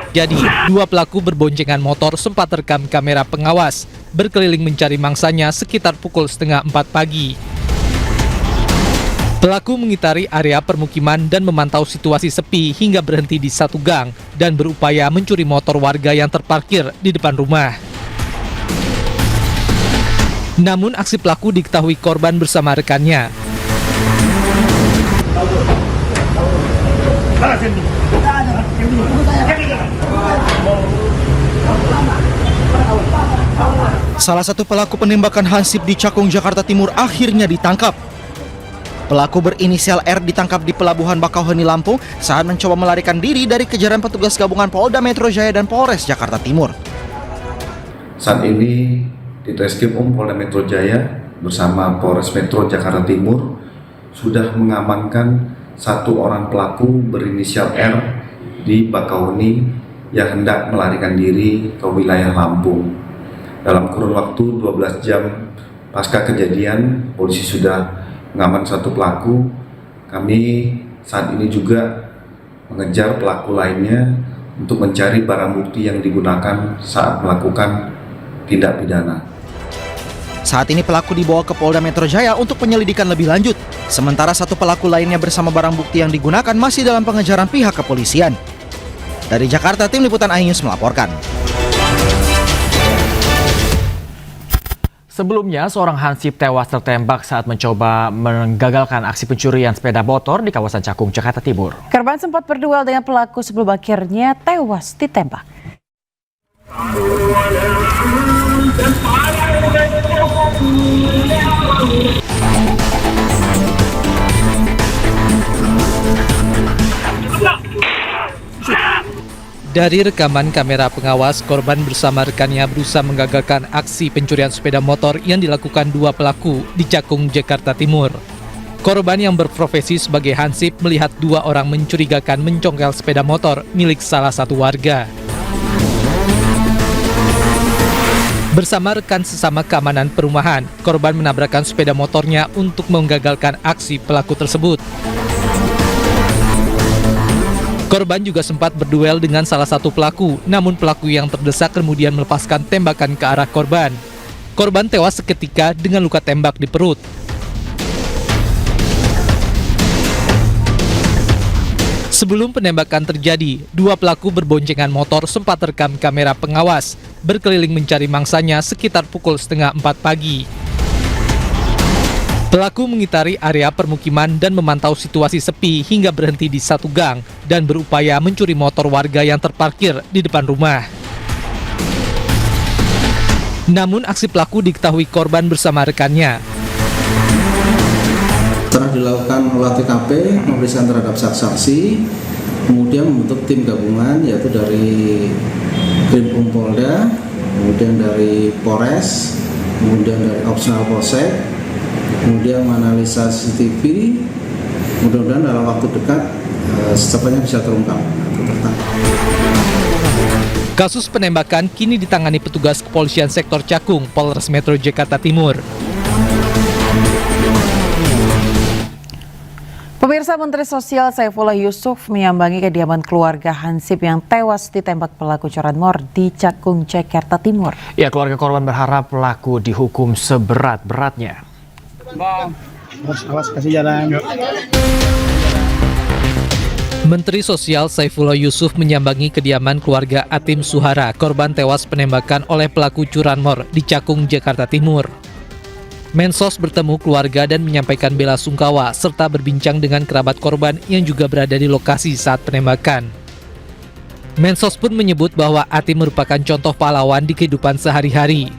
terjadi, dua pelaku berboncengan motor sempat terekam kamera pengawas, berkeliling mencari mangsanya sekitar pukul 3:30 pagi. Pelaku mengitari area permukiman dan memantau situasi sepi hingga berhenti di satu gang dan berupaya mencuri motor warga yang terparkir di depan rumah. Namun aksi pelaku diketahui korban bersama rekannya. Salah satu pelaku penembakan Hansip di Cakung, Jakarta Timur akhirnya ditangkap. Pelaku berinisial R ditangkap di Pelabuhan Bakauheni, Lampung saat mencoba melarikan diri dari kejaran petugas gabungan Polda Metro Jaya dan Polres Jakarta Timur. Saat ini di Treskrimum Polda Metro Jaya bersama Polres Metro Jakarta Timur sudah mengamankan satu orang pelaku berinisial R di Bakauheni yang hendak melarikan diri ke wilayah Lampung. Dalam kurun waktu 12 jam pasca kejadian, polisi sudah mengamankan satu pelaku. Kami saat ini juga mengejar pelaku lainnya untuk mencari barang bukti yang digunakan saat melakukan tindak pidana. Saat ini pelaku dibawa ke Polda Metro Jaya untuk penyelidikan lebih lanjut. Sementara satu pelaku lainnya bersama barang bukti yang digunakan masih dalam pengejaran pihak kepolisian. Dari Jakarta, tim liputan iNews melaporkan. Sebelumnya, seorang Hansip tewas tertembak saat mencoba menggagalkan aksi pencurian sepeda motor di kawasan Cakung, Jakarta Timur. Korban sempat berduel dengan pelaku sebelum akhirnya tewas ditembak. Dari rekaman kamera pengawas, korban bersama rekannya berusaha menggagalkan aksi pencurian sepeda motor yang dilakukan dua pelaku di Cakung, Jakarta Timur. Korban yang berprofesi sebagai Hansip melihat dua orang mencurigakan mencongkel sepeda motor milik salah satu warga. Bersama rekan sesama keamanan perumahan, korban menabrakkan sepeda motornya untuk menggagalkan aksi pelaku tersebut. Korban juga sempat berduel dengan salah satu pelaku, namun pelaku yang terdesak kemudian melepaskan tembakan ke arah korban. Korban tewas seketika dengan luka tembak di perut. Sebelum penembakan terjadi, dua pelaku berboncengan motor sempat terekam kamera pengawas, berkeliling mencari mangsanya sekitar pukul 3:30 pagi. Pelaku mengitari area permukiman dan memantau situasi sepi hingga berhenti di satu gang dan berupaya mencuri motor warga yang terparkir di depan rumah. Namun aksi pelaku diketahui korban bersama rekannya. Setelah dilakukan olah TKP, pemeriksaan terhadap saksi, kemudian membentuk tim gabungan yaitu dari Krimum Polda, kemudian dari Polres, kemudian dari Opsional Polsek, kemudian menganalisa CCTV. Mudah-mudahan dalam waktu dekat secepatnya bisa terungkap. Kasus penembakan kini ditangani petugas kepolisian sektor Cakung, Polres Metro Jakarta Timur. Pemirsa, Menteri Sosial Saifullah Yusuf menyambangi kediaman keluarga Hansip yang tewas ditembak pelaku curanmor di Cakung, Jakarta Timur. Ya, keluarga korban berharap pelaku dihukum seberat-beratnya. Kasih jalan. Menteri Sosial Saifullah Yusuf menyambangi kediaman keluarga Atim Suhara, korban tewas penembakan oleh pelaku curanmor di Cakung, Jakarta Timur. Mensos bertemu keluarga dan menyampaikan bela sungkawa serta berbincang dengan kerabat korban yang juga berada di lokasi saat penembakan. Mensos pun menyebut bahwa Atim merupakan contoh pahlawan di kehidupan sehari-hari.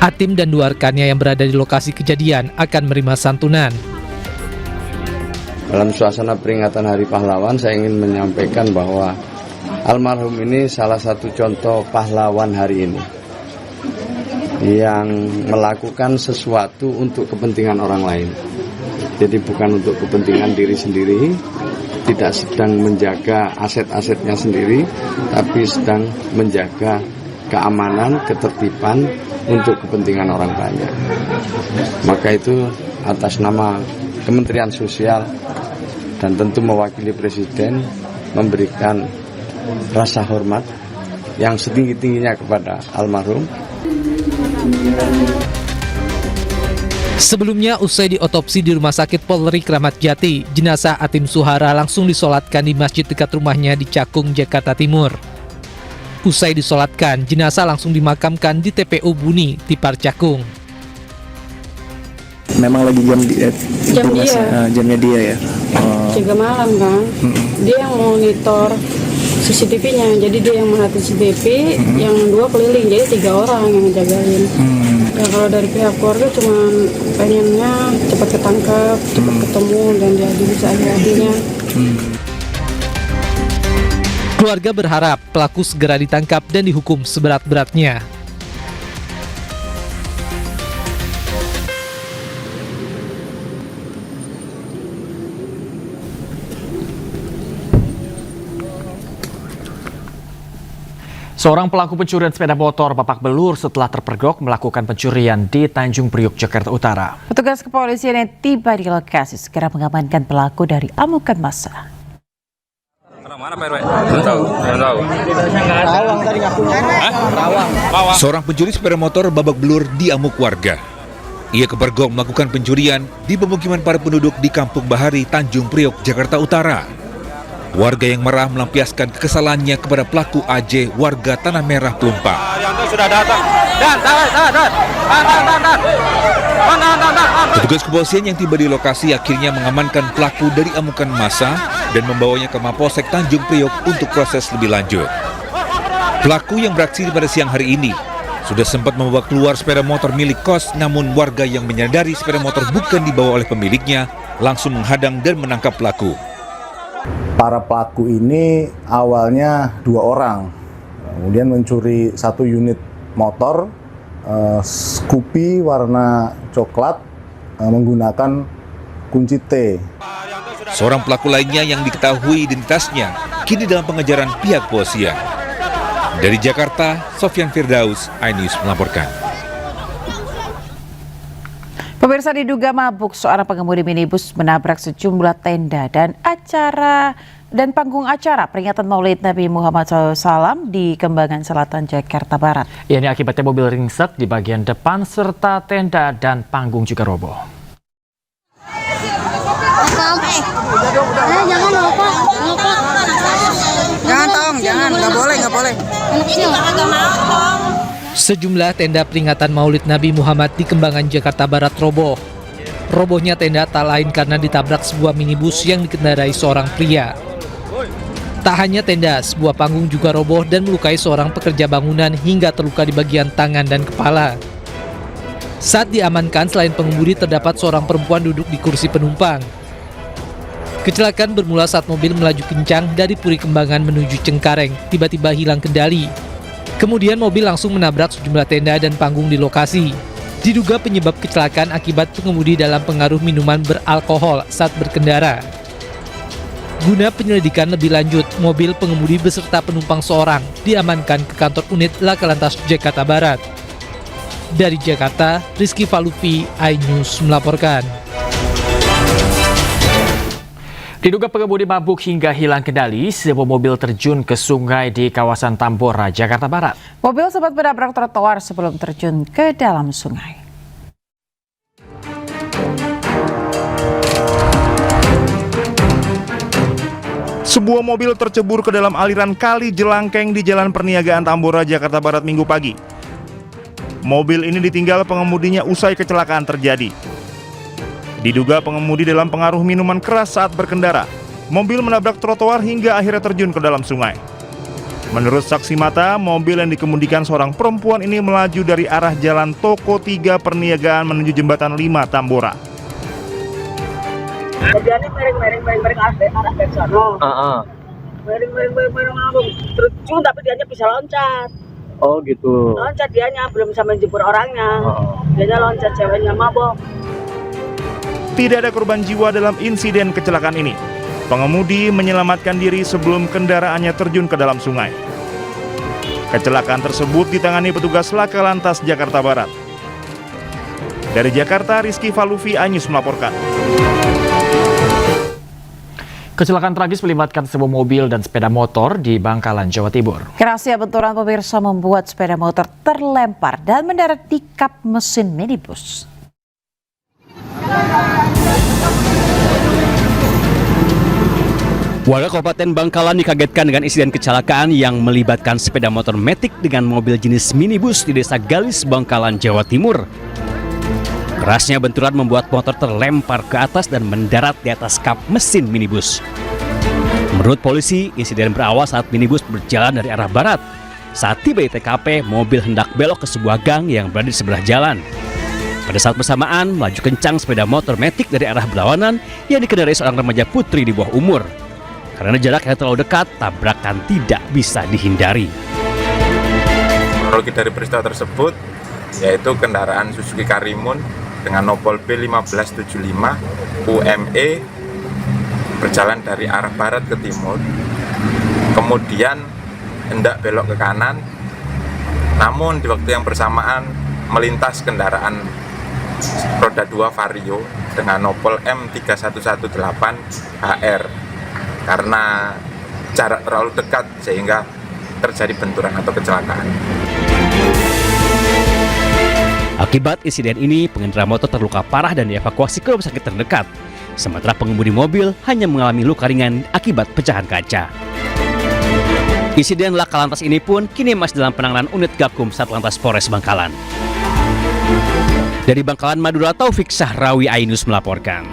Atim dan dua rekannya yang berada di lokasi kejadian akan menerima santunan. Dalam suasana peringatan Hari Pahlawan, saya ingin menyampaikan bahwa almarhum ini salah satu contoh pahlawan hari ini yang melakukan sesuatu untuk kepentingan orang lain. Jadi bukan untuk kepentingan diri sendiri, tidak sedang menjaga aset-asetnya sendiri, tapi sedang menjaga keamanan, ketertiban untuk kepentingan orang banyak. Maka itu atas nama Kementerian Sosial dan tentu mewakili Presiden memberikan rasa hormat yang setinggi-tingginya kepada almarhum. Sebelumnya, usai diotopsi di Rumah Sakit Polri Kramat Jati, jenazah Atim Suhara langsung disolatkan di masjid dekat rumahnya di Cakung, Jakarta Timur. Usai disolatkan, jenazah langsung dimakamkan di TPU Buni, Tipar Cakung. Memang lagi jamnya dia ya. Jaga malam kan, dia yang monitor CCTV-nya, jadi dia yang merhatiin CCTV, yang 2 keliling, jadi 3 orang yang jagain. Ya kalau dari pihak keluarga cuma pengennya cepat ketangkep, cepat ketemu dan diadili seadil-adilnya. Keluarga berharap pelaku segera ditangkap dan dihukum seberat-beratnya. Seorang pelaku pencurian sepeda motor babak belur setelah terpergok melakukan pencurian di Tanjung Priok, Jakarta Utara. Petugas kepolisian yang tiba di lokasi segera mengamankan pelaku dari amukan massa. Seorang pencuri sepeda motor babak belur diamuk warga. Ia kepergok melakukan pencurian di pemukiman para penduduk di Kampung Bahari, Tanjung Priok, Jakarta Utara. Warga yang marah melampiaskan kekesalannya kepada pelaku AJ, warga Tanah Merah Pelumpang. Petugas kepolisian yang tiba di lokasi akhirnya mengamankan pelaku dari amukan massa dan membawanya ke Mapolsek Tanjung Priok untuk proses lebih lanjut. Pelaku yang beraksi pada siang hari ini sudah sempat membawa keluar sepeda motor milik kos, namun warga yang menyadari sepeda motor bukan dibawa oleh pemiliknya langsung menghadang dan menangkap pelaku. Para pelaku ini awalnya 2 orang, kemudian mencuri 1 unit motor Scoopy warna coklat menggunakan kunci T. Seorang pelaku lainnya yang diketahui identitasnya kini dalam pengejaran pihak kepolisian. Dari Jakarta, Sofyan Firdaus, iNews melaporkan. Pemirsa, diduga mabuk, seorang pengemudi minibus menabrak sejumlah tenda dan panggung acara peringatan Maulid Nabi Muhammad SAW di Kembangan Selatan, Jakarta Barat. Ini akibatnya mobil ringsek di bagian depan serta tenda dan panggung juga roboh. Jangan, nggak boleh. Sejumlah tenda peringatan Maulid Nabi Muhammad di Kembangan, Jakarta Barat roboh. Robohnya tenda tak lain karena ditabrak sebuah minibus yang dikendarai seorang pria. Tak hanya tenda, sebuah panggung juga roboh dan melukai seorang pekerja bangunan hingga terluka di bagian tangan dan kepala. Saat diamankan, selain pengemudi terdapat seorang perempuan duduk di kursi penumpang. Kecelakaan bermula saat mobil melaju kencang dari Puri Kembangan menuju Cengkareng, tiba-tiba hilang kendali. Kemudian mobil langsung menabrak sejumlah tenda dan panggung di lokasi. Diduga penyebab kecelakaan akibat pengemudi dalam pengaruh minuman beralkohol saat berkendara. Guna penyelidikan lebih lanjut, mobil pengemudi beserta penumpang seorang diamankan ke kantor unit Laka Lantas Jakarta Barat. Dari Jakarta, Rizky Falufi, iNews melaporkan. Diduga pengemudi mabuk hingga hilang kendali, sebuah mobil terjun ke sungai di kawasan Tambora, Jakarta Barat. Mobil sempat menabrak trotoar sebelum terjun ke dalam sungai. Sebuah mobil tercebur ke dalam aliran kali Jelangkeng di Jalan Perniagaan Tambora, Jakarta Barat Minggu pagi. Mobil ini ditinggal pengemudinya usai kecelakaan terjadi. Diduga pengemudi dalam pengaruh minuman keras saat berkendara. Mobil menabrak trotoar hingga akhirnya terjun ke dalam sungai. Menurut saksi mata, mobil yang dikemudikan seorang perempuan ini melaju dari arah Jalan Toko 3 Perniagaan menuju Jembatan 5 Tambora. Kerjaannya mereng arah dari sana. Mereng abang. Terjun tapi dianya bisa loncat. Oh gitu. Loncat dianya belum bisa menjemput orangnya. Dianya loncat, ceweknya mabok. Tidak ada korban jiwa dalam insiden kecelakaan ini. Pengemudi menyelamatkan diri sebelum kendaraannya terjun ke dalam sungai. Kecelakaan tersebut ditangani petugas Laka Lantas Jakarta Barat. Dari Jakarta, Rizky Falufi, iNews melaporkan. Kecelakaan tragis melibatkan sebuah mobil dan sepeda motor di Bangkalan, Jawa Timur. Kerasnya benturan pemirsa membuat sepeda motor terlempar dan mendarat di kap mesin minibus. Warga Kabupaten Bangkalan dikagetkan dengan insiden kecelakaan yang melibatkan sepeda motor Matic dengan mobil jenis minibus di Desa Galis, Bangkalan, Jawa Timur. Kerasnya benturan membuat motor terlempar ke atas dan mendarat di atas kap mesin minibus. Menurut polisi, insiden berawal saat minibus berjalan dari arah barat. Saat tiba di TKP, mobil hendak belok ke sebuah gang yang berada di sebelah jalan. Pada saat bersamaan, melaju kencang sepeda motor Matic dari arah berlawanan yang dikendarai seorang remaja putri di bawah umur. Karena jarak yang terlalu dekat, tabrakan tidak bisa dihindari. Kronologi dari peristiwa tersebut yaitu kendaraan Suzuki Karimun dengan nopol B1575 UME berjalan dari arah barat ke timur, kemudian hendak belok ke kanan, namun di waktu yang bersamaan melintas kendaraan roda 2 Vario dengan nopol M3118HR. Karena jarak terlalu dekat sehingga terjadi benturan atau kecelakaan. Akibat insiden ini, pengendara motor terluka parah dan dievakuasi ke rumah sakit terdekat. Sementara pengemudi mobil hanya mengalami luka ringan akibat pecahan kaca. Insiden laka lantas ini pun kini masih dalam penanganan unit Gakum Satlantas Polres Bangkalan. Dari Bangkalan, Madura, Taufik Sahrawi Ainus melaporkan.